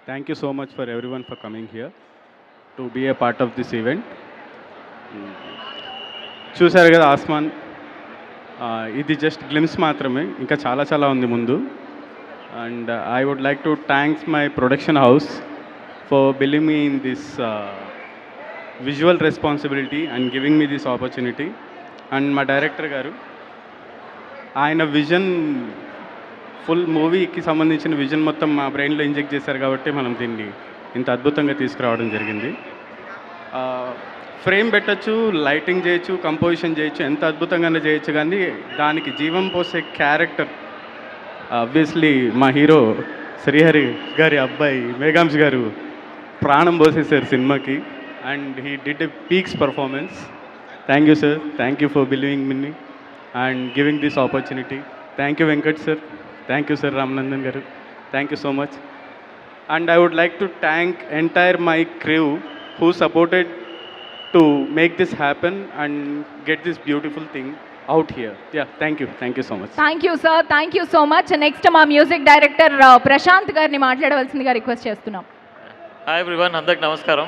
Thank you so much for everyone for coming here to be a part of this event. చూసారు కదా ఆస్మాన్, ఇది just glimpse మాత్రమే, ఇంకా చాలా చాలా ఉంది ముందు. And I would like to thanks my production house for believing me in this visual responsibility and giving me this opportunity. And మా డైరెక్టర్ గారు, ఆయన విజన్, ఫుల్ మూవీకి సంబంధించిన విజన్ మొత్తం మా బ్రెయిన్లో ఇంజెక్ట్ చేశారు కాబట్టి మనం దీన్ని ఇంత అద్భుతంగా తీసుకురావడం జరిగింది. ఫ్రేమ్ పెట్టచ్చు, లైటింగ్ చేయొచ్చు, కంపోజిషన్ చేయొచ్చు, ఎంత అద్భుతంగానే చేయొచ్చు, కానీ దానికి జీవం పోసే క్యారెక్టర్ ఆబ్వియస్లీ మా హీరో శ్రీహరి గారి అబ్బాయి మేఘాంశ్ గారు ప్రాణం పోసేసారు సినిమాకి. And he did a peaks performance. Thank you sir, thank you for believing me and giving this opportunity. Thank you Venkat sir, thank you sir Ramanandan గారు, thank you so much. And I would like to thank entire my crew who supported to make this happen and get this beautiful thing out here. Yeah, thank you so much. Thank you sir, thank you so much. Next మా music director Prashanth గారిని మాట్లాడవలసిందిగా request చేస్తున్నాం. Hi everyone, అందరికి నమస్కారం.